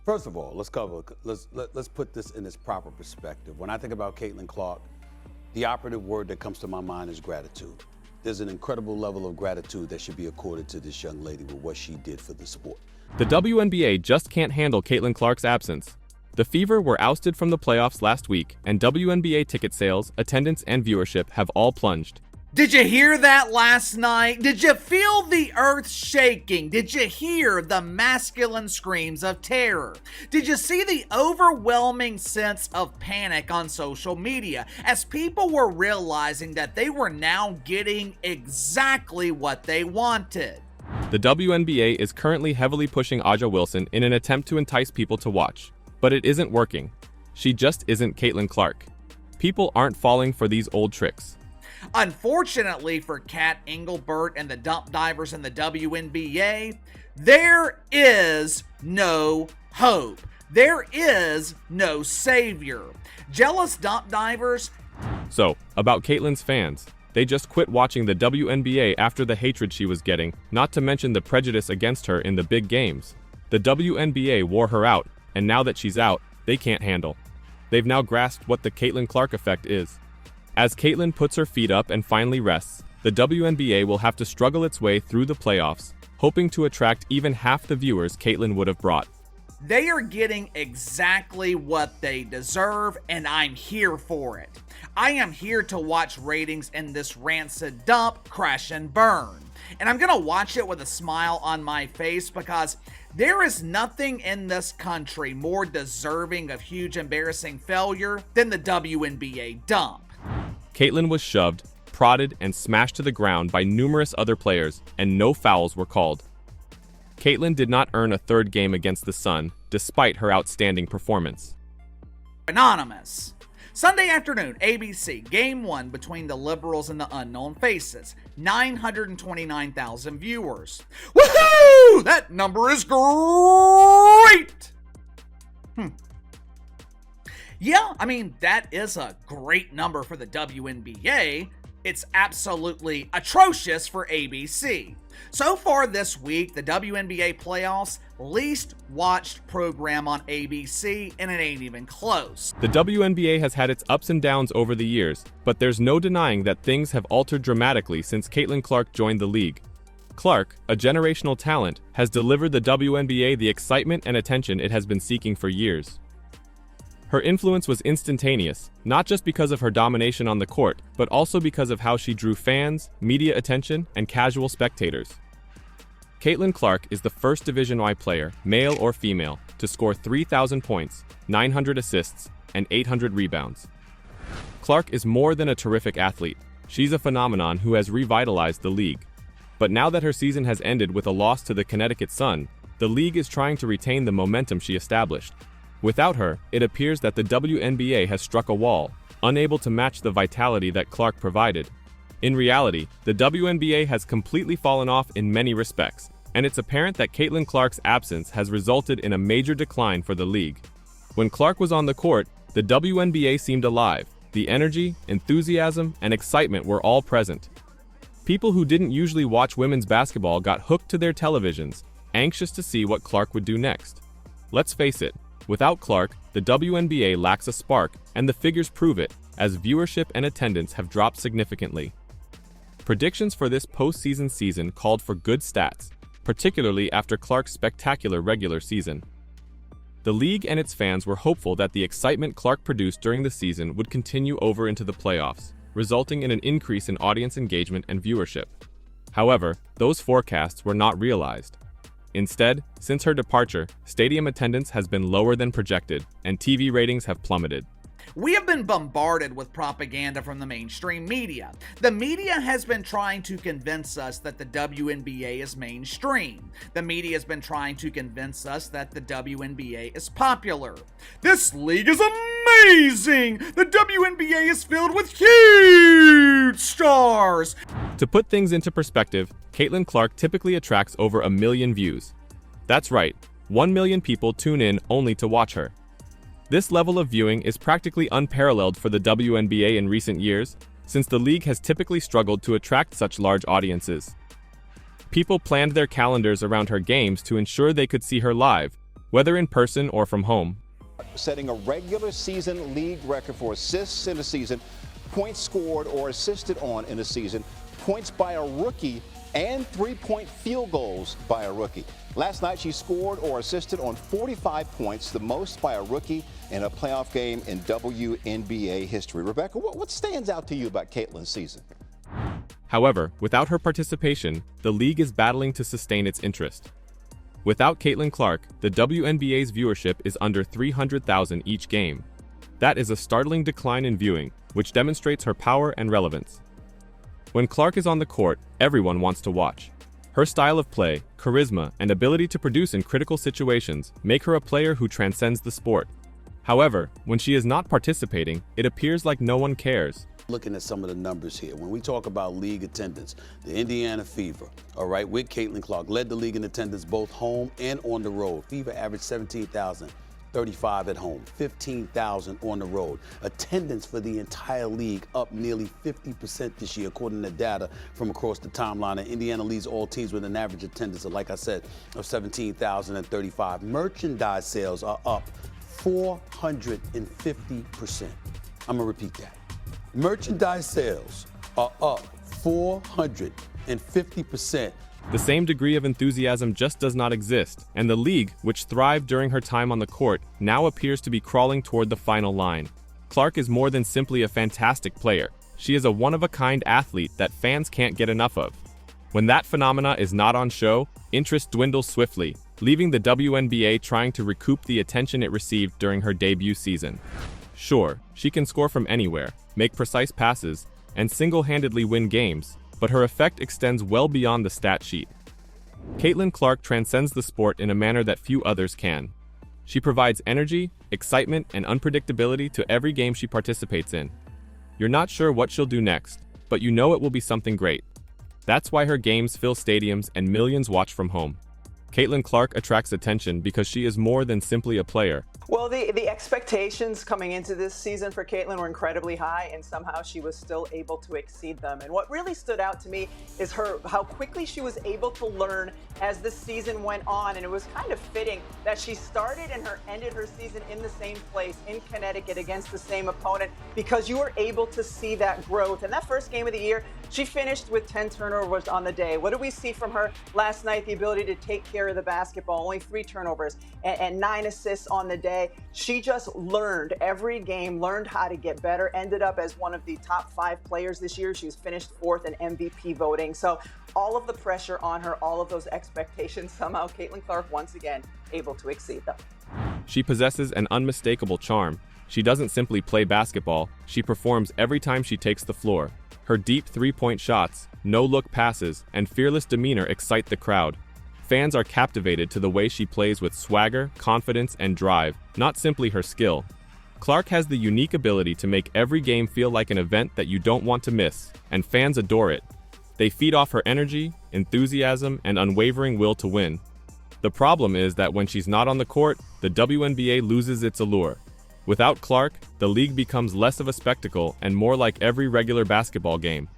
First of all, let's put this in its proper perspective. When I think about Caitlin Clark, the operative word that comes to my mind is gratitude. There's an incredible level of gratitude that should be accorded to this young lady with what she did for the sport. The WNBA just can't handle Caitlin Clark's absence. The Fever were ousted from the playoffs last week, and WNBA ticket sales, attendance, and viewership have all plunged. Did you hear that last night? Did you feel the earth shaking? Did you hear the masculine screams of terror? Did you see the overwhelming sense of panic on social media as people were realizing that they were now getting exactly what they wanted? The WNBA is currently heavily pushing Aja Wilson in an attempt to entice people to watch, but it isn't working. She just isn't Caitlin Clark. People aren't falling for these old tricks. Unfortunately for Kat Engelbert and the dump divers in the WNBA, there is no hope. There is no savior. Jealous dump divers. So, about Caitlin's fans, they just quit watching the WNBA after the hatred she was getting, not to mention the prejudice against her in the big games. The WNBA wore her out, and now that she's out, they can't handle. They've now grasped what the Caitlin Clark effect is. As Caitlin puts her feet up and finally rests, the WNBA will have to struggle its way through the playoffs, hoping to attract even half the viewers Caitlin would have brought. They are getting exactly what they deserve, and I'm here for it. I am here to watch ratings in this rancid dump crash and burn. And I'm going to watch it with a smile on my face because there is nothing in this country more deserving of huge embarrassing failure than the WNBA dump. Caitlin was shoved, prodded, and smashed to the ground by numerous other players, and no fouls were called. Caitlin did not earn a third game against the Sun, despite her outstanding performance. Anonymous. Sunday afternoon, ABC, Game 1 between the Liberals and the Unknown Faces. 929,000 viewers. Woohoo! That number is great! Yeah, I mean, that is a great number for the WNBA. It's absolutely atrocious for ABC. So far this week, the WNBA playoffs, least watched program on ABC, and it ain't even close. The WNBA has had its ups and downs over the years, but there's no denying that things have altered dramatically since Caitlin Clark joined the league. Clark, a generational talent, has delivered the WNBA the excitement and attention it has been seeking for years. Her influence was instantaneous, not just because of her domination on the court, but also because of how she drew fans, media attention, and casual spectators. Caitlin Clark is the first Division I player, male or female, to score 3,000 points, 900 assists, and 800 rebounds. Clark is more than a terrific athlete. She's a phenomenon who has revitalized the league. But now that her season has ended with a loss to the Connecticut Sun, the league is trying to retain the momentum she established. Without her, it appears that the WNBA has struck a wall, unable to match the vitality that Clark provided. In reality, the WNBA has completely fallen off in many respects, and it's apparent that Caitlin Clark's absence has resulted in a major decline for the league. When Clark was on the court, the WNBA seemed alive. The energy, enthusiasm, and excitement were all present. People who didn't usually watch women's basketball got hooked to their televisions, anxious to see what Clark would do next. Let's face it, without Clark, the WNBA lacks a spark, and the figures prove it, as viewership and attendance have dropped significantly. Predictions for this postseason season called for good stats, particularly after Clark's spectacular regular season. The league and its fans were hopeful that the excitement Clark produced during the season would continue over into the playoffs, resulting in an increase in audience engagement and viewership. However, those forecasts were not realized. Instead, since her departure, stadium attendance has been lower than projected, and TV ratings have plummeted. We have been bombarded with propaganda from the mainstream media. The media has been trying to convince us that the WNBA is mainstream. The media has been trying to convince us that the WNBA is popular. This league is amazing! The WNBA is filled with huge stars! To put things into perspective, Caitlin Clark typically attracts over 1 million views. That's right, 1 million people tune in only to watch her. This level of viewing is practically unparalleled for the WNBA in recent years, since the league has typically struggled to attract such large audiences. People planned their calendars around her games to ensure they could see her live, whether in person or from home. Setting a regular season league record for assists in a season, points scored or assisted on in a season, points by a rookie, and three-point field goals by a rookie. Last night, she scored or assisted on 45 points, the most by a rookie in a playoff game in WNBA history. Rebecca, what stands out to you about Caitlin's season? However, without her participation, the league is battling to sustain its interest. Without Caitlin Clark, the WNBA's viewership is under 300,000 each game. That is a startling decline in viewing, which demonstrates her power and relevance. When Clark is on the court, everyone wants to watch. Her style of play, charisma, and ability to produce in critical situations make her a player who transcends the sport. However, when she is not participating, it appears like no one cares. Looking at some of the numbers here, when we talk about league attendance, the Indiana Fever, all right, with Caitlin Clark, led the league in attendance both home and on the road. Fever averaged 17,035 at home, 15,000 on the road. Attendance for the entire league up nearly 50% this year, according to data from across the timeline. And Indiana leads all teams with an average attendance of, like I said, of 17,035. Merchandise sales are up 450%. I'm gonna repeat that. Merchandise sales are up 450%. The same degree of enthusiasm just does not exist, and the league, which thrived during her time on the court, now appears to be crawling toward the final line. Clark is more than simply a fantastic player. She is a one-of-a-kind athlete that fans can't get enough of. When that phenomena is not on show, interest dwindles swiftly, leaving the WNBA trying to recoup the attention it received during her debut season. Sure, she can score from anywhere, make precise passes, and single-handedly win games, but her effect extends well beyond the stat sheet. Caitlin Clark transcends the sport in a manner that few others can. She provides energy, excitement, and unpredictability to every game she participates in. You're not sure what she'll do next, but you know it will be something great. That's why her games fill stadiums and millions watch from home. Caitlin Clark attracts attention because she is more than simply a player. Well, the expectations coming into this season for Caitlin were incredibly high, and somehow she was still able to exceed them. And what really stood out to me is how quickly she was able to learn as the season went on. And it was kind of fitting that she started and ended her season in the same place, in Connecticut, against the same opponent, because you were able to see that growth. And that first game of the year, she finished with 10 turnovers on the day. What did we see from her last night? The ability to take care of the basketball, only 3 turnovers and 9 assists on the day. She just learned every game, learned how to get better, ended up as one of the top 5 players this year. She was finished 4th in MVP voting. So all of the pressure on her, all of those expectations, somehow Caitlin Clark once again able to exceed them. She possesses an unmistakable charm. She doesn't simply play basketball, she performs every time she takes the floor. Her deep three-point shots, no-look passes, and fearless demeanor excite the crowd. Fans are captivated to the way she plays with swagger, confidence, and drive, not simply her skill. Clark has the unique ability to make every game feel like an event that you don't want to miss, and fans adore it. They feed off her energy, enthusiasm, and unwavering will to win. The problem is that when she's not on the court, the WNBA loses its allure. Without Clark, the league becomes less of a spectacle and more like every regular basketball game.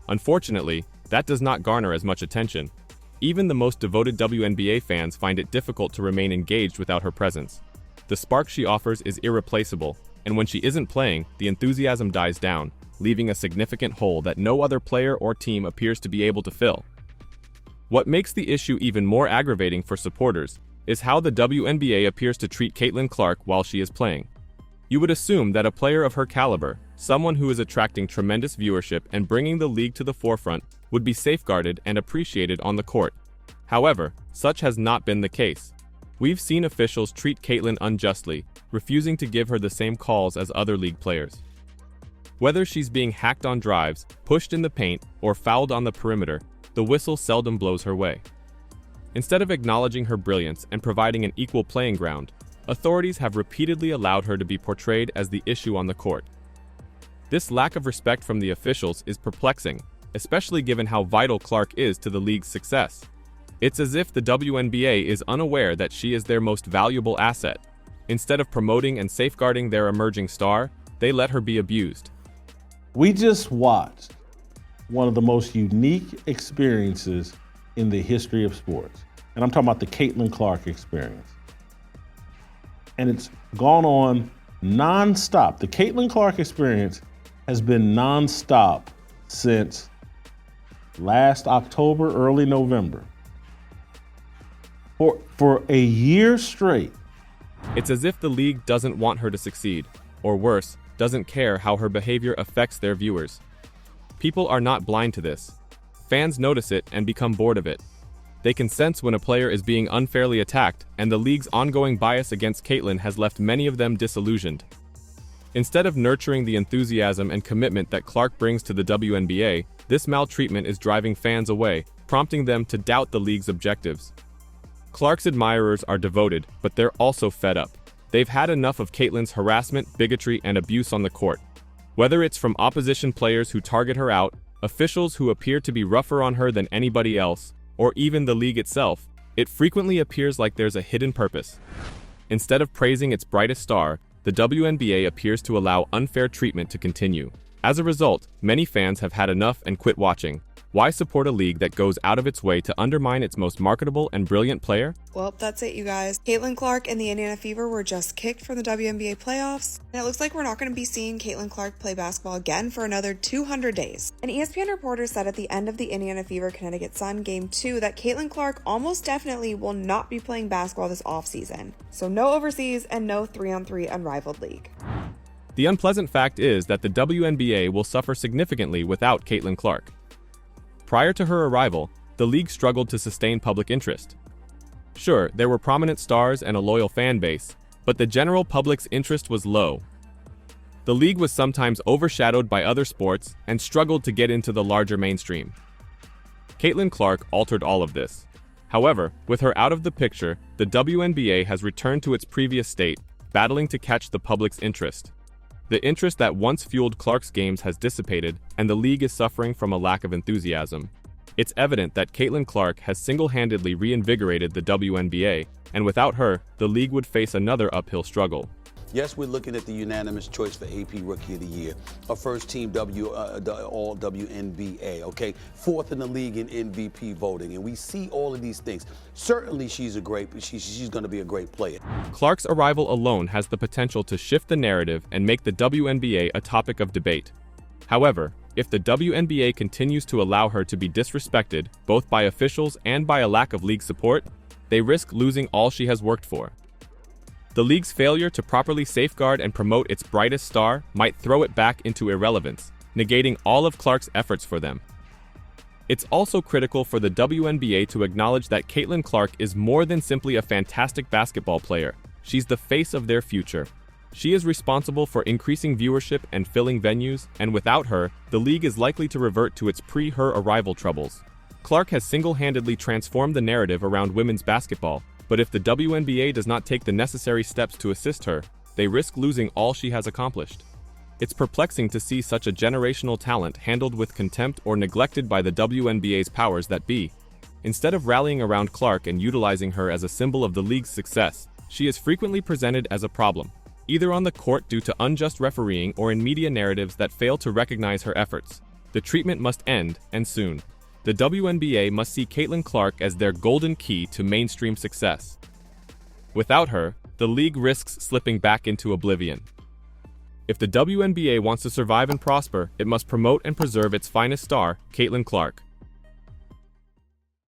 Unfortunately, that does not garner as much attention. Even the most devoted WNBA fans find it difficult to remain engaged without her presence. The spark she offers is irreplaceable, and when she isn't playing, the enthusiasm dies down, leaving a significant hole that no other player or team appears to be able to fill. What makes the issue even more aggravating for supporters is how the WNBA appears to treat Caitlin Clark while she is playing. You would assume that a player of her caliber, someone who is attracting tremendous viewership and bringing the league to the forefront, would be safeguarded and appreciated on the court. However, such has not been the case. We've seen officials treat Caitlin unjustly, refusing to give her the same calls as other league players. Whether she's being hacked on drives, pushed in the paint, or fouled on the perimeter, the whistle seldom blows her way. Instead of acknowledging her brilliance and providing an equal playing ground, authorities have repeatedly allowed her to be portrayed as the issue on the court. This lack of respect from the officials is perplexing, especially given how vital Clark is to the league's success. It's as if the WNBA is unaware that she is their most valuable asset. Instead of promoting and safeguarding their emerging star, they let her be abused. We just watched one of the most unique experiences in the history of sports. And I'm talking about the Caitlin Clark experience. And it's gone on nonstop. The Caitlin Clark experience has been nonstop since last October, early November. For a year straight. It's as if the league doesn't want her to succeed, or worse, doesn't care how her behavior affects their viewers. People are not blind to this. Fans notice it and become bored of it. They can sense when a player is being unfairly attacked, and the league's ongoing bias against Caitlin has left many of them disillusioned. Instead of nurturing the enthusiasm and commitment that Clark brings to the WNBA, this maltreatment is driving fans away, prompting them to doubt the league's objectives. Clark's admirers are devoted, but they're also fed up. They've had enough of Caitlin's harassment, bigotry, and abuse on the court. Whether it's from opposition players who target her out, officials who appear to be rougher on her than anybody else, or even the league itself, it frequently appears like there's a hidden purpose. Instead of praising its brightest star, the WNBA appears to allow unfair treatment to continue. As a result, many fans have had enough and quit watching. Why support a league that goes out of its way to undermine its most marketable and brilliant player? Well, that's it, you guys. Caitlin Clark and the Indiana Fever were just kicked from the WNBA playoffs, and it looks like we're not going to be seeing Caitlin Clark play basketball again for another 200 days. An ESPN reporter said at the end of the Indiana Fever Connecticut Sun Game 2 that Caitlin Clark almost definitely will not be playing basketball this offseason. So no overseas and no 3-on-3 unrivaled league. The unpleasant fact is that the WNBA will suffer significantly without Caitlin Clark. Prior to her arrival, the league struggled to sustain public interest. Sure, there were prominent stars and a loyal fan base, but the general public's interest was low. The league was sometimes overshadowed by other sports and struggled to get into the larger mainstream. Caitlin Clark altered all of this. However, with her out of the picture, the WNBA has returned to its previous state, battling to catch the public's interest. The interest that once fueled Clark's games has dissipated, and the league is suffering from a lack of enthusiasm. It's evident that Caitlin Clark has single-handedly reinvigorated the WNBA, and without her, the league would face another uphill struggle. Yes, we're looking at the unanimous choice for AP Rookie of the Year, a first-team All WNBA, okay? Fourth in the league in MVP voting, and we see all of these things. Certainly, she's going to be a great player. Clark's arrival alone has the potential to shift the narrative and make the WNBA a topic of debate. However, if the WNBA continues to allow her to be disrespected, both by officials and by a lack of league support, they risk losing all she has worked for. The league's failure to properly safeguard and promote its brightest star might throw it back into irrelevance, negating all of Clark's efforts for them. It's also critical for the WNBA to acknowledge that Caitlin Clark is more than simply a fantastic basketball player. She's the face of their future. She is responsible for increasing viewership and filling venues, and without her, the league is likely to revert to its pre-her arrival troubles. Clark has single-handedly transformed the narrative around women's basketball, but if the WNBA does not take the necessary steps to assist her, they risk losing all she has accomplished. It's perplexing to see such a generational talent handled with contempt or neglected by the WNBA's powers that be. Instead of rallying around Clark and utilizing her as a symbol of the league's success, she is frequently presented as a problem, either on the court due to unjust refereeing or in media narratives that fail to recognize her efforts. The treatment must end, and soon. The WNBA must see Caitlin Clark as their golden key to mainstream success. Without her, the league risks slipping back into oblivion. If the WNBA wants to survive and prosper, it must promote and preserve its finest star, Caitlin Clark.